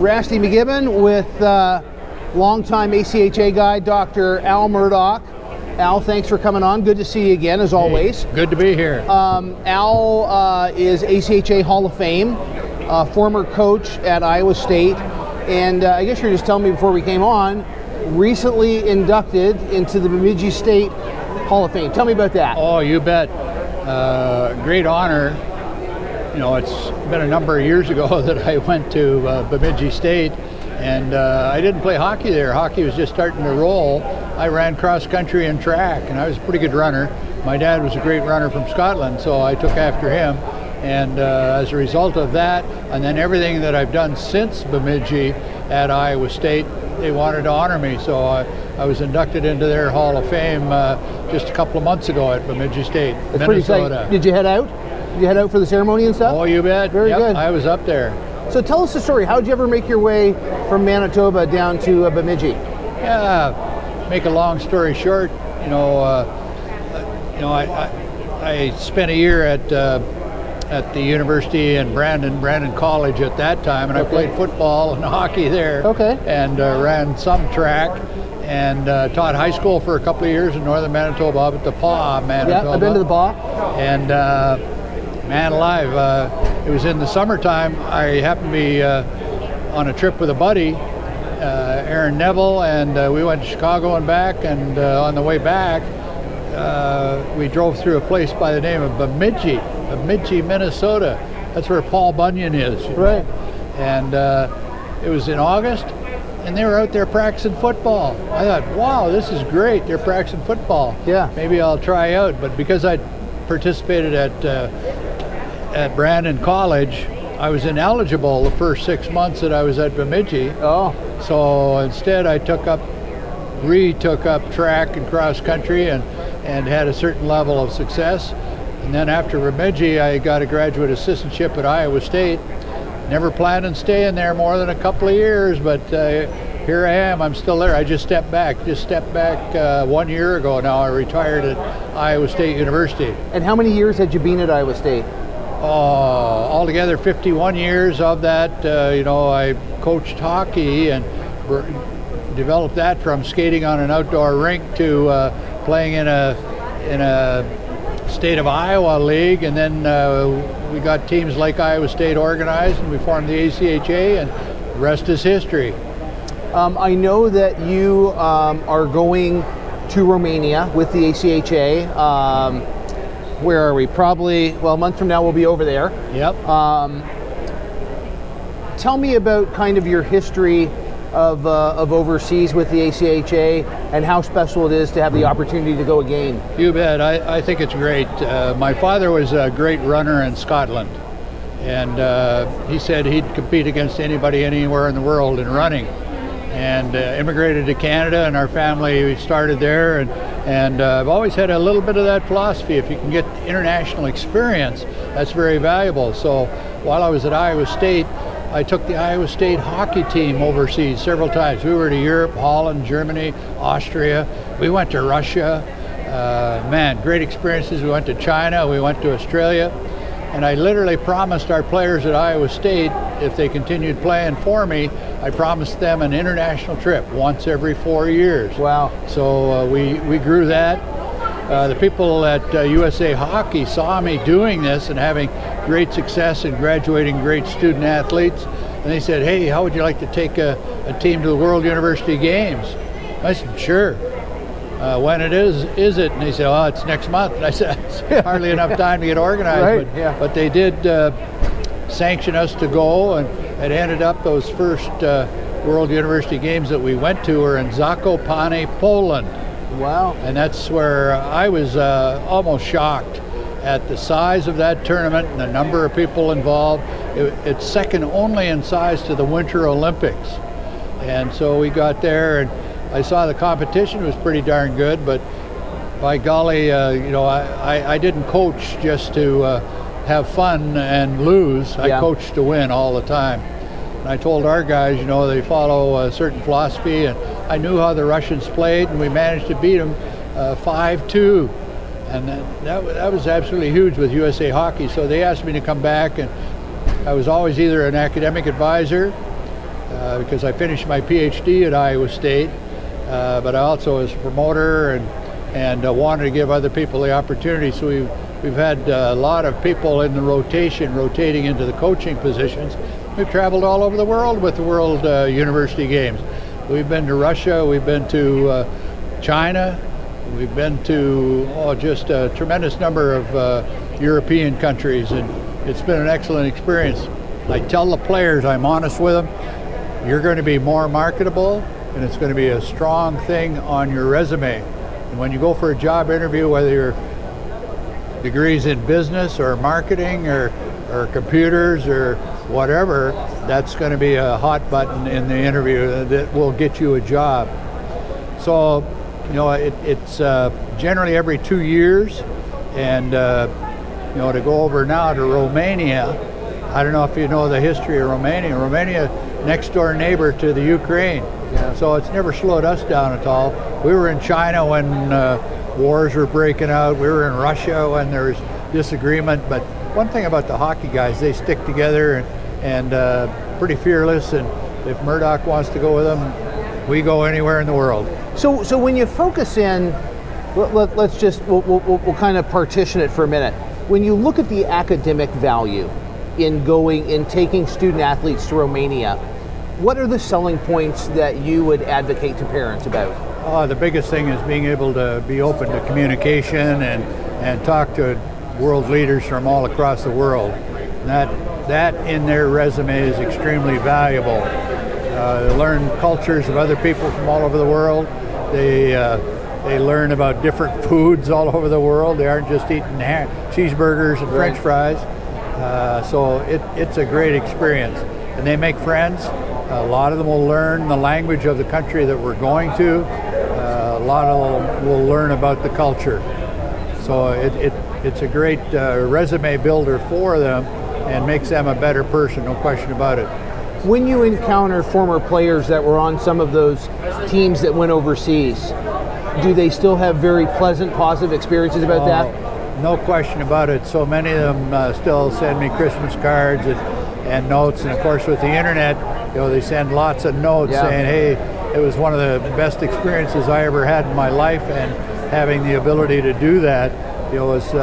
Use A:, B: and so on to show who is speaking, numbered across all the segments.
A: Rasty McGibbon with longtime ACHA guy, Dr. Al Murdoch. Al, thanks for coming on. Good to see you again, as always.
B: Good to be here.
A: Al is ACHA Hall of Fame, former coach at Iowa State, and I guess you're just telling me before we came on, recently inducted into the Bemidji State Hall of Fame. Tell me about that.
B: Oh, you bet. Great honor. You know, it's been a number of years ago that I went to Bemidji State, and I didn't play hockey there. Hockey was just starting to roll. I ran cross country and track, and I was a pretty good runner. My dad was a great runner from Scotland, so I took after him. And as a result of that, and then everything that I've done since Bemidji at Iowa State, they wanted to honor me. So I was inducted into their Hall of Fame just a couple of months ago at Bemidji State,
A: Minnesota.
B: Pretty
A: exciting. Did you head out? Did you head out for the ceremony and stuff?
B: Oh, you bet.
A: Very good.
B: I was up there.
A: So tell us the story. How did you ever make your way from Manitoba down to Bemidji?
B: Yeah, make a long story short, I spent a year at the university in Brandon College at that time, and I played football and hockey there.
A: Okay.
B: And ran some track, and taught high school for a couple of years in northern Manitoba, up at the Paw, Manitoba.
A: Yeah, I've been to the Paw.
B: And man alive, it was in the summertime. I happened to be on a trip with a buddy, Aaron Neville, and we went to Chicago and back, and on the way back, we drove through a place by the name of Bemidji, Minnesota. That's where Paul Bunyan is.
A: Right.
B: And it was in August, and they were out there practicing football. I thought, wow, this is great. They're practicing football.
A: Yeah.
B: Maybe I'll try out. But because I participated at Brandon College, I was ineligible the first 6 months that I was at Bemidji.
A: Oh.
B: So instead, I retook up track and cross country and had a certain level of success. And then after Bemidji, I got a graduate assistantship at Iowa State. Never planned on staying there more than a couple of years, but here I am. I'm still there. I just stepped back 1 year ago now. I retired at Iowa State University.
A: And how many years had you been at Iowa State?
B: Altogether 51 years of that. I coached hockey and developed that from skating on an outdoor rink to playing in a state of Iowa league, and then we got teams like Iowa State organized, and we formed the ACHA, and the rest is history.
A: I know that you are going to Romania with the ACHA. Where are we? Probably, a month from now we'll be over there.
B: Yep.
A: Tell me about kind of your history of overseas with the ACHA and how special it is to have the opportunity to go again.
B: You bet. I think it's great. My father was a great runner in Scotland, and he said he'd compete against anybody anywhere in the world in running, and immigrated to Canada, and our family started there, and I've always had a little bit of that philosophy. If you can get international experience, that's very valuable. So while I was at Iowa State, I took the Iowa State hockey team overseas several times. We were to Europe, Holland, Germany, Austria. We went to Russia. Great experiences. We went to China. We went to Australia. And I literally promised our players at Iowa State, if they continued playing for me, I promised them an international trip once every 4 years.
A: Wow.
B: So we grew that. The people at USA Hockey saw me doing this and having great success and graduating great student athletes, and they said, hey, how would you like to take a team to the World University Games? I said, sure. When is it? And they said, oh, it's next month. And I said, it's hardly enough time to get organized.
A: Right,
B: but they did sanction us to go, and it ended up those first World University Games that we went to were in Zakopane, Poland.
A: Wow.
B: And that's where I was almost shocked at the size of that tournament and the number of people involved. It's second only in size to the Winter Olympics. And so we got there, and I saw the competition was pretty darn good, but by golly, I didn't coach just to have fun and lose. I coached to win all the time. And I told our guys, they follow a certain philosophy, and I knew how the Russians played, and we managed to beat them 5-2. And that was absolutely huge with USA Hockey. So they asked me to come back, and I was always either an academic advisor because I finished my PhD at Iowa State, but I also was a promoter and wanted to give other people the opportunity. So we've had a lot of people in the rotating into the coaching positions. We've traveled all over the world with the World University Games. We've been to Russia, we've been to China, we've been to just a tremendous number of European countries, and it's been an excellent experience. I tell the players, I'm honest with them, you're going to be more marketable, and it's going to be a strong thing on your resume. And when you go for a job interview, whether your degrees in business or marketing or computers or whatever, that's going to be a hot button in the interview that will get you a job. So, it's generally every 2 years, and to go over now to Romania. I don't know if you know the history of Romania. Romania, next door neighbor to the Ukraine.
A: Yeah.
B: So it's never slowed us down at all. We were in China when wars were breaking out. We were in Russia when there was disagreement. But one thing about the hockey guys, they stick together and pretty fearless. And if Murdoch wants to go with them, we go anywhere in the world.
A: So when you focus in, let's just we'll kind of partition it for a minute. When you look at the academic value in taking student athletes to Romania, what are the selling points that you would advocate to parents about?
B: The biggest thing is being able to be open to communication and talk to world leaders from all across the world. That in their resume is extremely valuable. They learn cultures of other people from all over the world. They learn about different foods all over the world. They aren't just eating cheeseburgers and French fries. So it's a great experience. And they make friends. A lot of them will learn the language of the country that we're going to. A lot of them will learn about the culture. So it's a great resume builder for them and makes them a better person, no question about it.
A: When you encounter former players that were on some of those teams that went overseas, do they still have very pleasant, positive experiences about that?
B: No question about it. So many of them still send me Christmas cards and notes, and of course with the internet, they send lots of notes saying, hey, it was one of the best experiences I ever had in my life, and having the ability to do that, was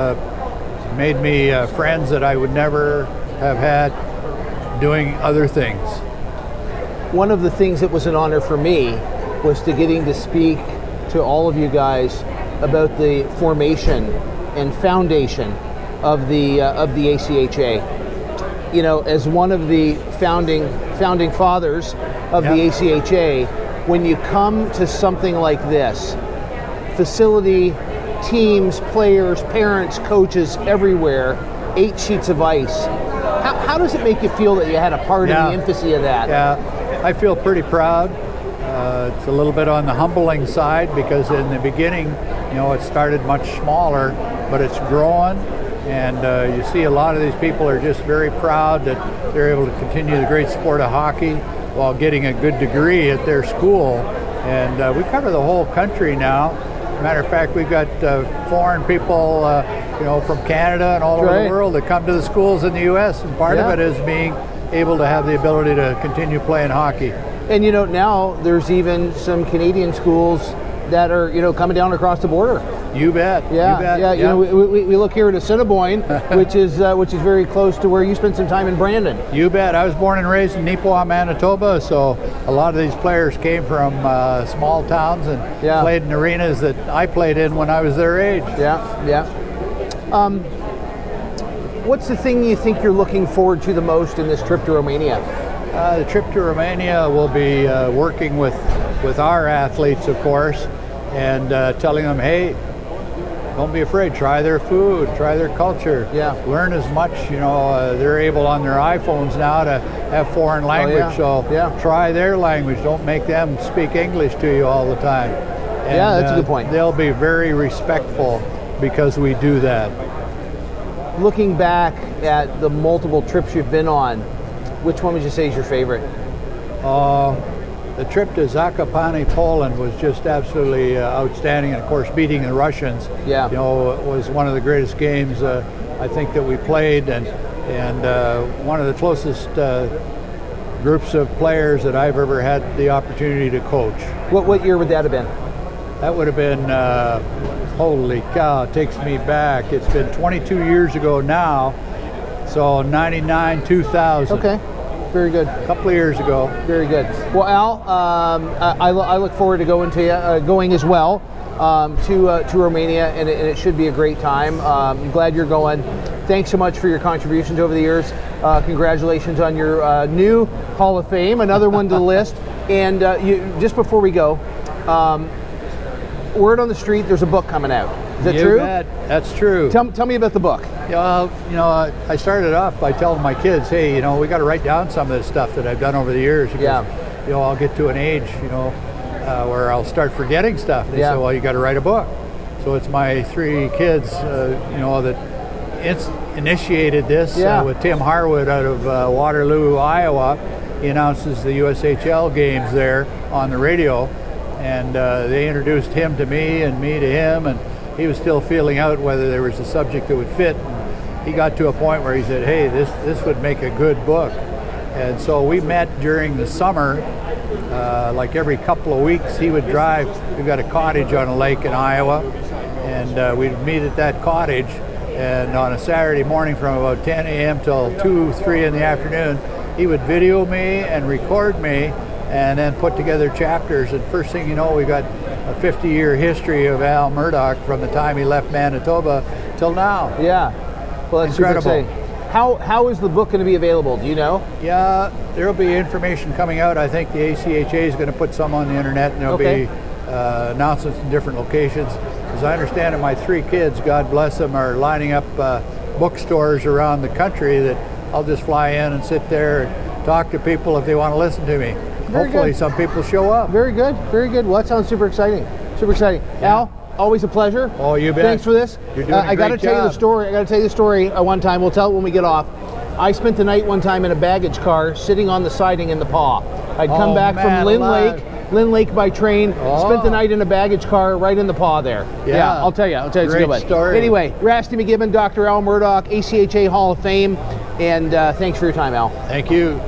B: made me friends that I would never have had doing other things.
A: One of the things that was an honor for me was getting to speak to all of you guys about the formation and foundation of the ACHA. As one of the founding fathers of the ACHA, when you come to something like this, facility, teams, players, parents, coaches everywhere, 8 sheets of ice. How does it make you feel that you had a part in the infancy of that?
B: Yeah, I feel pretty proud. It's a little bit on the humbling side because in the beginning, it started much smaller, but it's growing, and you see a lot of these people are just very proud that they're able to continue the great sport of hockey while getting a good degree at their school. And we cover the whole country now. Matter of fact, we've got foreign people, from Canada and all over the world that come to the schools in the U.S. And part of it is being able to have the ability to continue playing hockey.
A: And now there's even some Canadian schools that are coming down across the border.
B: You bet.
A: Yeah. We look here at Assiniboine, which is very close to where you spent some time in Brandon.
B: You bet. I was born and raised in Neepawa, Manitoba, so a lot of these players came from small towns and played in arenas that I played in when I was their age.
A: Yeah. What's the thing you think you're looking forward to the most in this trip to Romania?
B: The trip to Romania will be working with our athletes, of course, and telling them, hey, don't be afraid. Try their food, try their culture.
A: Yeah.
B: Learn as much. They're able on their iPhones now to have foreign language. So try their language. Don't make them speak English to you all the time. And,
A: that's a good point.
B: They'll be very respectful because we do that.
A: Looking back at the multiple trips you've been on, which one would you say is your favorite?
B: The trip to Zakopane, Poland was just absolutely outstanding, and of course beating the Russians. It was one of the greatest games I think that we played, and one of the closest groups of players that I've ever had the opportunity to coach.
A: What year would that have been?
B: That would have been, holy cow, it takes me back. It's been 22 years ago now, so 99, 2000.
A: Okay, very good.
B: A couple of years ago.
A: Very good. Well, Al, I look forward to going as well to Romania, and it should be a great time. I'm glad you're going. Thanks so much for your contributions over the years. Congratulations on your new Hall of Fame, another one to the list. And just before we go, word on the street, there's a book coming out. Is that true?
B: Bet. That's true.
A: Tell me about the book.
B: Yeah, I started off by telling my kids, hey, we got to write down some of this stuff that I've done over the years. Because, I'll get to an age, where I'll start forgetting stuff. And they say, well, you got to write a book. So it's my 3 kids, that initiated this with Tim Harwood out of Waterloo, Iowa. He announces the USHL games there on the radio, and they introduced him to me and me to him, and he was still feeling out whether there was a subject that would fit. And he got to a point where he said, hey, this would make a good book. And so we met during the summer, like every couple of weeks. He would drive. We've got a cottage on a lake in Iowa, and we'd meet at that cottage. And on a Saturday morning from about 10 a.m. till 2, 3 in the afternoon, he would video me and record me and then put together chapters. And first thing you know, we got a 50-year history of Al Murdoch from the time he left Manitoba till now.
A: Yeah. Well, that's
B: incredible.
A: Super exciting. How is the book going to be available? Do you know?
B: Yeah, there'll be information coming out. I think the ACHA is going to put some on the internet, and there'll be announcements in different locations. As I understand it, my 3 kids, God bless them, are lining up bookstores around the country that I'll just fly in and sit there and talk to people if they want to listen to me. Hopefully some people show up.
A: Very good, very good. Well, that sounds super exciting. Super exciting.
B: Yeah.
A: Al, always a pleasure.
B: Oh, you bet.
A: Thanks for this.
B: You're doing a great
A: I got to tell you the story. I got to tell you the story one time. We'll tell it when we get off. I spent the night one time in a baggage car sitting on the siding in the Paw. I'd come back from Lynn Lake by train, spent the night in a baggage car right in the Paw there. Yeah, I'll tell you it's a good one.
B: Story.
A: Anyway, Rasty McGibbon, Dr. Al Murdoch, ACHA Hall of Fame, and thanks for your time, Al.
B: Thank you.